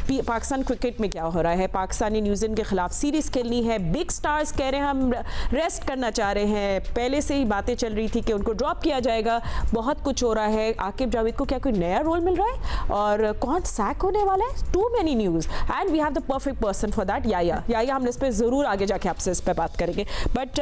Pakistan cricket में क्या हो रहा है। पाकिस्तानी न्यूजीलैंड के खिलाफ सीरीज खेलनी है, बिग स्टार्स कह रहे हैं हम रेस्ट करना चाह रहे हैं, पहले से ही बातें चल रही थी कि उनको ड्रॉप किया जाएगा, बहुत कुछ हो रहा है। आकिब जावेद को क्या कोई नया रोल मिल रहा है और कौन सैक होने वाला है? Too many news and we have the perfect person for that, याया हम इस पर ज़रूर आगे जाके आपसे इस पर बात करेंगे। But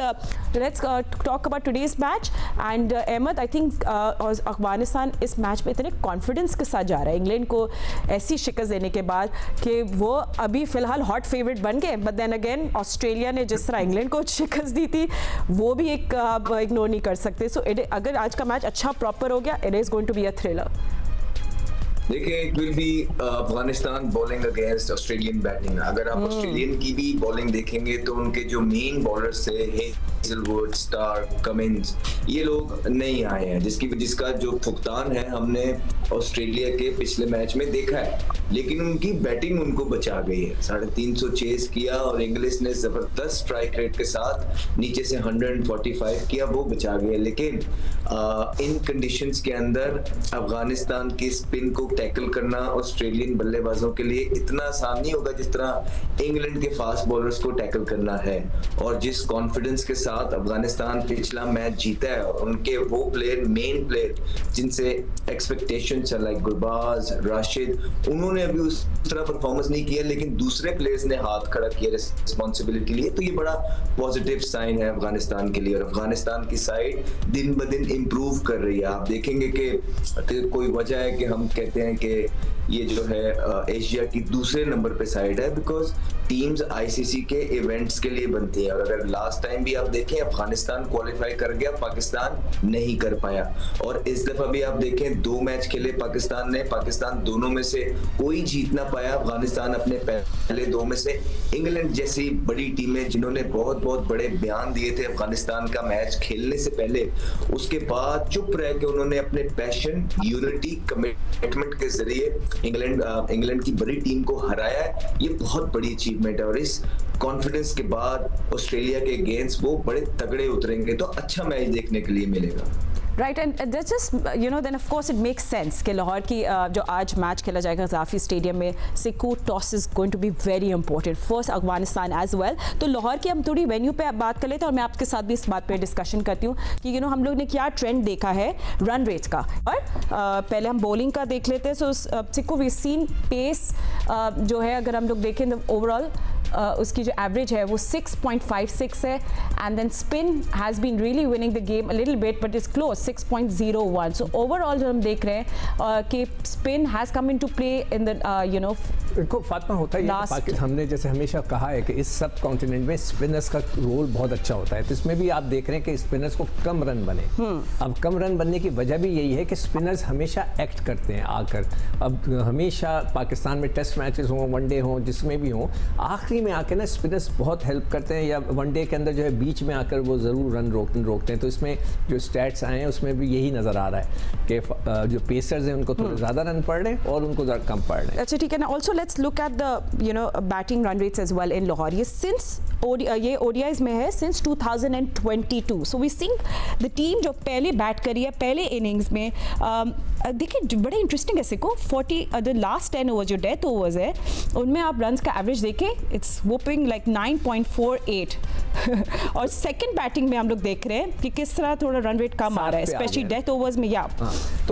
let's talk about today's match and Ahmad, I think Afghanistan इस मैच में इतने कॉन्फिडेंस के साथ जा रहा है इंग्लैंड को ऐसी शिकस्त देने के बाद कि वो अभी फिलहाल हॉट फेवरेट बन गए। बट देन अगेन ऑस्ट्रेलिया ने जिस तरह इंग्लैंड को शिकस्त दी थी वो भी एक इग्नोर नहीं कर सकते। सो अगर आज का मैच अच्छा प्रॉपर हो गया, it is going to be a thriller. देखिए, it will be Afghanistan bowling against Australian batting. अगर आप ऑस्ट्रेलियन की भी बॉलिंग देखेंगे तो उनके जो मेन बॉलर्स थे हेजलवुड, स्टार्क, कमिंस, ये लोग नहीं आए हैं, जिसका जो भुगतान है हमने ऑस्ट्रेलिया के पिछले मैच में देखा है। लेकिन उनकी बैटिंग उनको बचा गई है। 350 चेस किया और इंग्लिश ने जबरदस्त स्ट्राइक रेट के साथ नीचे से 145 किया, वो बचा गए। लेकिन इन कंडीशंस के अंदर अफगानिस्तान की स्पिन को टैकल करना ऑस्ट्रेलियन बल्लेबाजों के लिए इतना आसान नहीं होगा जिस तरह इंग्लैंड के फास्ट बॉलर्स को टैकल करना है। और जिस कॉन्फिडेंस के साथ अफगानिस्तान पिछला मैच जीता है, और उनके वो प्लेयर, मेन प्लेयर जिनसे एक्सपेक्टेशंस है लाइक गुरबाज, राशिद, उन्होंने अभी उस तरह परफॉर्मेंस नहीं किया, लेकिन दूसरे प्लेयर्स ने हाथ खड़ा किया रिस्पॉन्सिबिलिटी लिए। तो ये बड़ा पॉजिटिव साइन है अफगानिस्तान के लिए। और अफगानिस्तान की साइड दिन ब दिन इम्प्रूव कर रही है। आप देखेंगे कि कोई वजह है कि हम कहते हैं कि ये जो है एशिया की दूसरे नंबर पे साइड है, बिकॉज टीम्स आईसीसी के इवेंट्स के लिए बनती है। और अगर लास्ट टाइम भी आप देखें अफगानिस्तान क्वालिफाई कर गया, पाकिस्तान नहीं कर पाया। और इस दफा भी आप देखें 2 मैच खेले पाकिस्तान ने, पाकिस्तान दोनों में से कोई जीत ना पाया। अफगानिस्तान अपने पहले 2 में से इंग्लैंड जैसी बड़ी टीमें जिन्होंने बहुत बड़े बयान दिए थे अफगानिस्तान का मैच खेलने से पहले, उसके बाद चुप रह के उन्होंने अपने पैशन, यूनिटी, कमिटमेंट के जरिए इंग्लैंड की बड़ी टीम को हराया है। ये बहुत बड़ी अचीवमेंट है। और इस कॉन्फिडेंस के बाद ऑस्ट्रेलिया के अगेंस्ट वो बड़े तगड़े उतरेंगे, तो अच्छा मैच देखने के लिए मिलेगा। Right, and that's just then of course it makes sense कि लाहौर की जो आज मैच खेला जाएगा ज़ाफी स्टेडियम में, सिक्कू toss is going to be very important for Afghanistan as well. तो लाहौर की हम थोड़ी वेन्यू पे बात कर लेते हैं और मैं आपके साथ भी इस बात पे डिस्कशन करती हूँ कि हम लोग ने क्या ट्रेंड देखा है रन रेट का। और पहले हम बॉलिंग का देख लेते हैं। सो सिक्कू वी सीन पेस जो है, अगर हम लोग देखें तो ओवरऑल उसकी जो एवरेज है वो 6.56 है, and then spin has been really winning the game a little bit but is close 6.01। So overall जो हम देख रहे हैं कि spin has come into play in the देखो फातिमा, होता है हमने जैसे हमेशा कहा है कि इस सब कॉन्टिनेंट में स्पिनर्स का रोल बहुत अच्छा होता है। तो इसमें भी आप देख रहे हैं कि स्पिनर्स को कम रन बने। अब कम रन बनने की वजह भी यही है कि स्पिनर्स हमेशा एक्ट करते हैं आकर। अब हमेशा पाकिस्तान में टेस्ट मैचेस हों, वनडे हों, जिसमें भी हों, आखिरी में आकर ना स्पिनर्स बहुत हेल्प करते हैं, या वनडे के अंदर जो है बीच में आकर वो ज़रूर रन रोकते हैं। तो इसमें जो स्टैट्स आए हैं उसमें भी यही नज़र आ रहा है कि जो पेसर्स हैं उनको थोड़े ज़्यादा रन पड़ रहे हैं और उनको ज़रा कम पड़ रहे हैं। अच्छा, ठीक है ना। Also let's look at the batting run rates as well in Lahore. ये सिंस ये ओडीआईज में है since 2022। So we sing the team जो पहले बैट करी है पहले इनिंग्स में, देखिए बड़े इंटरेस्टिंग है सिको। 40 द लास्ट 10 ओवर जो डेथ ओवर्स है उनमें आप रन्स का एवरेज देखें, इट्स वोपिंग लाइक 9.48 और सेकंड बैटिंग में हम लोग देख रहे हैं कि किस तरह थोड़ा रन रेट कम आ रहा है, स्पेशली डेथ ओवर्स में। या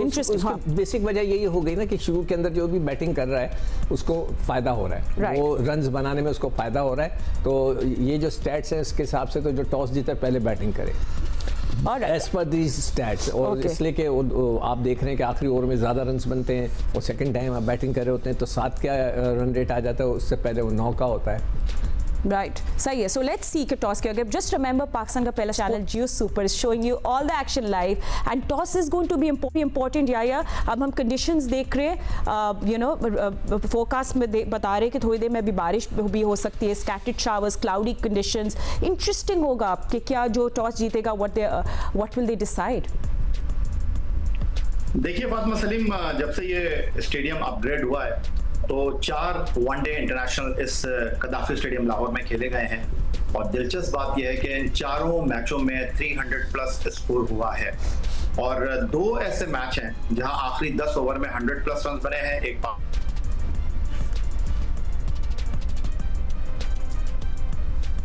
इंटरेस्टिंग बेसिक वजह यही हो गई ना कि शुरू के अंदर जो भी बैटिंग कर रहा है उसको फायदा हो रहा है, वो रन्स बनाने में उसको फायदा हो रहा है। तो ये जो स्टैट्स हैं इसके हिसाब से तो जो टॉस जीता पहले बैटिंग करे और एज पर दीज स्टैट्स। और इसलिए कि आप देख रहे हैं कि आखिरी ओवर में ज़्यादा रन्स बनते हैं और सेकंड टाइम आप बैटिंग कर रहे होते हैं तो 7 का रन रेट आ जाता है, उससे पहले वो 9 का होता है। राइट, सही है। सो लेट्स सी कि टॉस के आगे जस्ट रिमेंबर पाकिस्तान का पहला channel Geo Super is showing you all the action live and toss is going to be important. या अब हम कंडीशंस देख रहे हैं, फोरकास्ट में बता रहे हैं कि थोड़ी देर में अभी बारिश भी हो सकती है, scattered showers, cloudy conditions. Interesting होगा कि क्या जो टॉस जीतेगा व्हाट विल दे डिसाइड। देखिए फातिमा सलीम, जब से ये स्टेडियम अपग्रेड हुआ है तो 4 वनडे इंटरनेशनल इस कदाफी स्टेडियम लाहौर में खेले गए हैं। और दिलचस्प बात यह है कि इन चारों मैचों में 300 प्लस स्कोर हुआ है। और 2 ऐसे मैच हैं जहां आखिरी 10 ओवर में 100 प्लस रन बने हैं। एक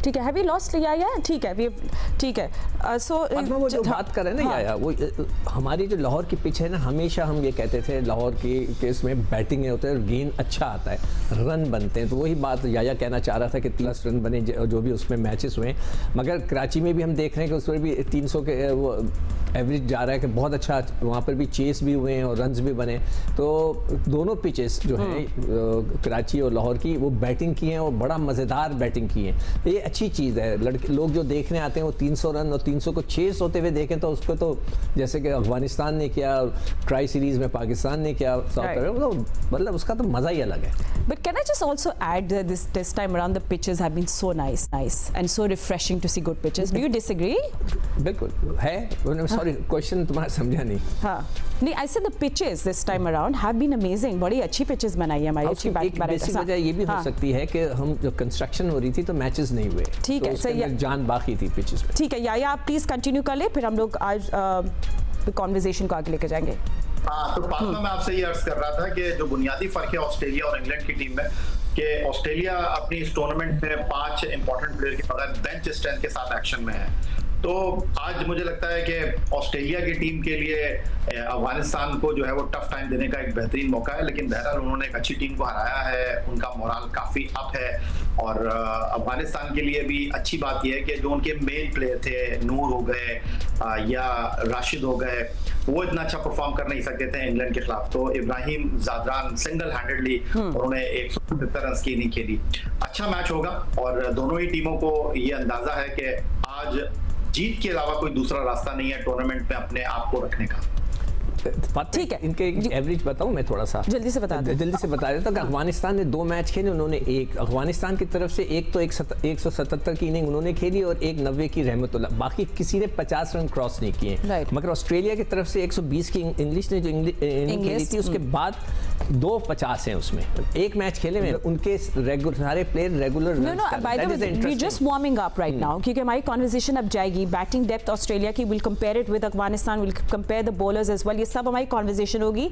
ठीक है, हैव वी लॉस्ट या ठीक है, ठीक है। सो वो जो बात कर रहे हैं ना, वो हमारी जो लाहौर की पिच है ना, हमेशा हम ये कहते थे लाहौर की केस में बैटिंग होते हैं और गेंद अच्छा आता है, रन बनते हैं। तो वही बात या कहना चाह रहा था कि 30 रन बने जो भी उसमें मैचेस हुए, मगर कराची में भी हम देख रहे हैं कि उसमें भी 300 के वो एवरेज जा रहा है कि बहुत अच्छा, वहाँ पर भी चेस भी हुए हैं और रन्स भी बने। तो दोनों पिचेस जो हैं कराची और लाहौर की, वो बैटिंग की हैं और बड़ा मज़ेदार बैटिंग की हैं। ये अच्छी चीज़ है। लड़के लोग जो देखने आते हैं वो 300 रन और 300 को चेस होते हुए देखें, तो उसको तो जैसे कि अफगानिस्तान ने किया, ट्राई सीरीज़ में पाकिस्तान ने किया, साउथ अफ्रीका, तो मतलब उसका तो मज़ा ही अलग है। But can I just also add that this time around the pitches have been so nice and so refreshing to see good pitches. Do you disagree? बिल्कुल है। Sorry, क्वेश्चन तुम्हारा समझा नहीं। हाँ, नहीं, I said the pitches this time around have been amazing. बड़ी अच्छी pitches बनाई है हमारी अच्छी एक बेसिक वजह ये भी हो सकती है कि हम जो कंस्ट्रक्शन हो रही थी तो मैचेस नहीं हुए। ठीक है, सही है, जान बाकी थी पिचेस में। ठीक है, या आप प्लीज कंटिन्यू कर ले, फिर हम लोग आज कॉन्वर्सेशन को आगे लेकर जाएंगे। हाँ, तो फातिमा, मैं आपसे ये अर्ज कर रहा था कि जो बुनियादी फर्क है ऑस्ट्रेलिया और इंग्लैंड की टीम में, कि ऑस्ट्रेलिया अपनी इस टूर्नामेंट में 5 इंपॉर्टेंट प्लेयर के बगैर बेंच स्ट्रेंथ के साथ एक्शन में है। तो आज मुझे लगता है कि ऑस्ट्रेलिया की टीम के लिए अफगानिस्तान को जो है वो टफ टाइम देने का एक बेहतरीन मौका है, लेकिन बहरहाल उन्होंने एक अच्छी टीम को हराया है, उनका मोराल काफ़ी अप है। और अफगानिस्तान के लिए भी अच्छी बात यह है कि जो उनके मेन प्लेयर थे, नूर हो गए या राशिद हो गए, वो इतना अच्छा परफॉर्म कर नहीं सकते थे इंग्लैंड के खिलाफ। तो इब्राहिम ज़ादरान सिंगल हैंडेडली उन्होंने 170 रन की इनिंग खेली। अच्छा मैच होगा और दोनों ही टीमों को ये अंदाजा है कि आज जीत के अलावा कोई दूसरा रास्ता नहीं है टूर्नामेंट में अपने आप को रखने का। ठीक है, इनके एवरेज बताऊं मैं थोड़ा सा जल्दी से बता देता हूं कि अफगानिस्तान ने 2 मैच खेले, उन्होंने एक अफगानिस्तान की तरफ से एक तो 177 की इनिंग उन्होंने खेली और एक 90 की रहमतुल्लाह, बाकी किसी ने 50 रन क्रॉस नहीं किए। मगर ऑस्ट्रेलिया की तरफ से 120 की इंग्लिश ने जो इनिंग खेली थी, उसके बाद 2 50 हैं उसमें, एक मैच खेले में उनके सारे player regular we just warming up right now, क्योंकि हमारी कॉन्वर्सेशन अब जाएगी बैटिंग डेप्थ ऑस्ट्रेलिया की, we'll compare it with Afghanistan, we'll compare the bowlers as well, ये सब हमारी कॉन्वर्सेशन होगी।